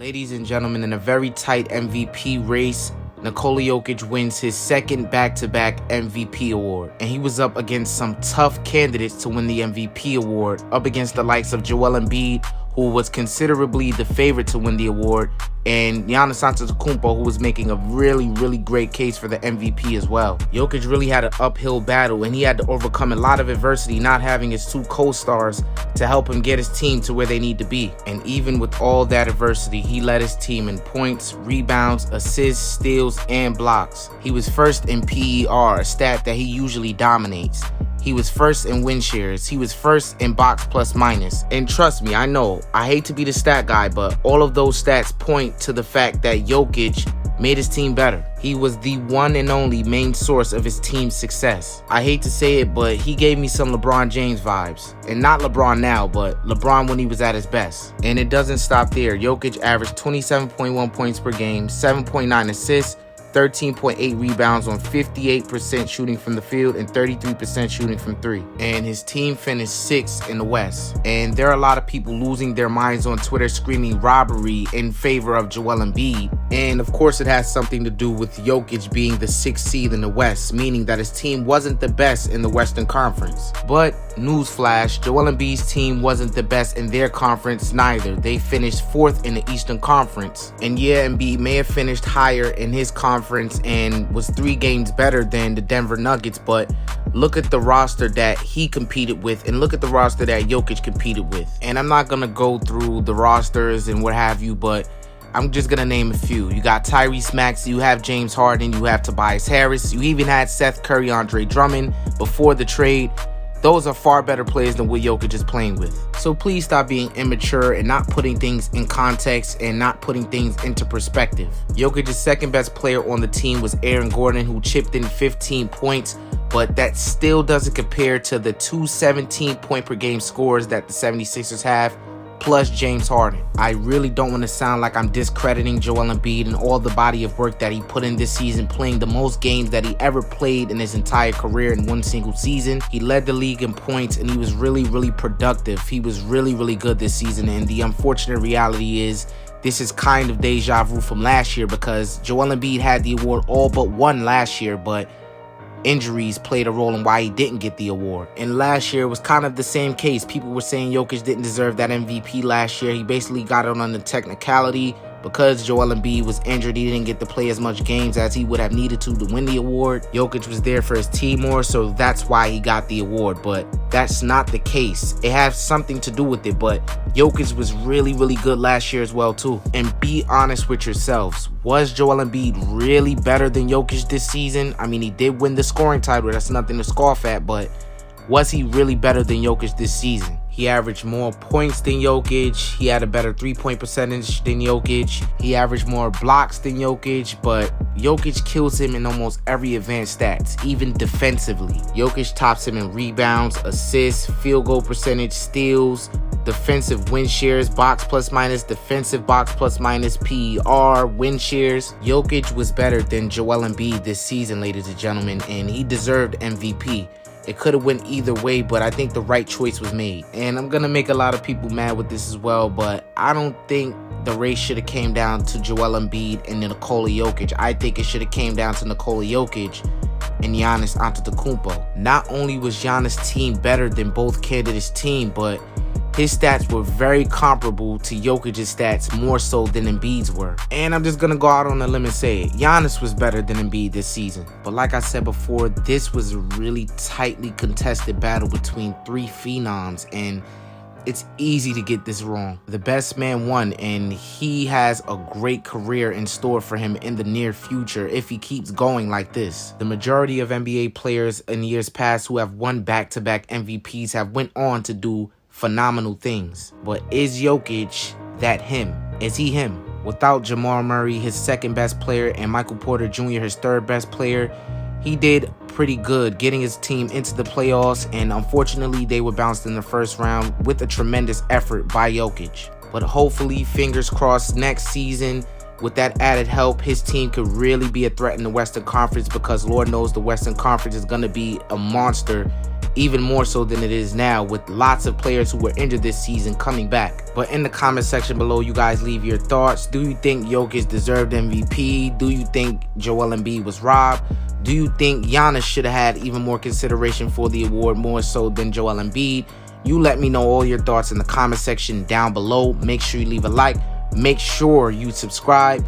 Ladies and gentlemen, in a very tight MVP race, Nikola Jokic wins his second back-to-back MVP award. And he was up against some tough candidates to win the MVP award, up against the likes of Joel Embiid, who was considerably the favorite to win the award, and Giannis Antetokounmpo, who was making a really great case for the MVP as well. Jokic really had an uphill battle, and he had to overcome a lot of adversity, not having his two co-stars to help him get his team to where they need to be. And even with all that adversity, he led his team in points, rebounds, assists, steals, and blocks. He was first in PER, a stat that he usually dominates. He was first in win shares. He was first in box plus minus. And trust me, I know, I hate to be the stat guy, but all of those stats point to the fact that Jokic made his team better. He was the one and only main source of his team's success. I hate to say it, but he gave me some LeBron James vibes. And not LeBron now, but LeBron when he was at his best. And it doesn't stop there. Jokic averaged 27.1 points per game, 7.9 assists, 13.8 rebounds on 58% shooting from the field and 33% shooting from three. And his team finished 6th in the West. And there are a lot of people losing their minds on Twitter screaming robbery in favor of Joel Embiid. And of course it has something to do with Jokic being the 6th seed in the West, meaning that his team wasn't the best in the Western Conference. But newsflash, Joel Embiid's team wasn't the best in their conference neither. They finished 4th in the Eastern Conference. And yeah, Embiid may have finished higher in his conference and was 3 games better than the Denver Nuggets, but look at the roster that he competed with and look at the roster that Jokic competed with. And I'm not going to go through the rosters and what have you, but I'm just going to name a few. You got Tyrese Maxey, you have James Harden, you have Tobias Harris, you even had Seth Curry, Andre Drummond before the trade. Those are far better players than what Jokic is playing with. So please stop being immature and not putting things in context and not putting things into perspective. Jokic's second best player on the team was Aaron Gordon, who chipped in 15 points, but that still doesn't compare to the 2 17-point per game scores that the 76ers have, plus James Harden. I really don't want to sound like I'm discrediting Joel Embiid and all the body of work that he put in this season, playing the most games that he ever played in his entire career in one single season. He led the league in points and he was really productive. He was really good this season, and the unfortunate reality is this is kind of deja vu from last year because Joel Embiid had the award all but one last year, but injuries played a role in why he didn't get the award. And last year was kind of the same case. People were saying Jokic didn't deserve that MVP last year. He basically got it on the technicality. Because Joel Embiid was injured, he didn't get to play as much games as he would have needed to win the award. Jokic was there for his team more, so that's why he got the award. But that's not the case. It has something to do with it, but Jokic was really good last year as well too. And be honest with yourselves. Was Joel Embiid really better than Jokic this season? I mean, he did win the scoring title. That's nothing to scoff at, but was he really better than Jokic this season? He averaged more points than Jokic. He had a better 3-point percentage than Jokic. He averaged more blocks than Jokic, but Jokic kills him in almost every advanced stats, even defensively. Jokic tops him in rebounds, assists, field goal percentage, steals, defensive win shares, box plus minus, defensive box plus minus, PER, win shares. Jokic was better than Joel Embiid this season, ladies and gentlemen, and he deserved MVP. It could have went either way, but I think the right choice was made. And I'm going to make a lot of people mad with this as well, but I don't think the race should have came down to Joel Embiid and Nikola Jokic. I think it should have came down to Nikola Jokic and Giannis Antetokounmpo. Not only was Giannis' team better than both candidates' team, but his stats were very comparable to Jokic's stats, more so than Embiid's were. And I'm just going to go out on a limb and say it. Giannis was better than Embiid this season. But like I said before, this was a really tightly contested battle between 3 phenoms, and it's easy to get this wrong. The best man won, and he has a great career in store for him in the near future if he keeps going like this. The majority of NBA players in years past who have won back-to-back MVPs have went on to do phenomenal things. But is Jokic that him? Is he him? Without Jamal Murray, his second best player, and Michael Porter Jr., his third best player, he did pretty good getting his team into the playoffs, and unfortunately they were bounced in the first round with a tremendous effort by Jokic. But hopefully, fingers crossed, next season, with that added help, his team could really be a threat in the Western Conference, because Lord knows the Western Conference is going to be a monster even more so than it is now, with lots of players who were injured this season coming back. But in the comment section below, you guys leave your thoughts. Do you think Jokic deserved MVP? Do you think Joel Embiid was robbed? Do you think Giannis should have had even more consideration for the award, more so than Joel Embiid? You let me know all your thoughts in the comment section down below. Make sure you leave a like. Make sure you subscribe.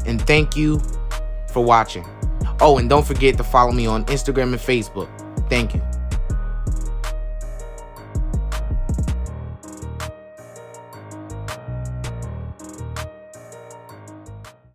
And thank you for watching. Oh, and don't forget to follow me on Instagram and Facebook. Thank you.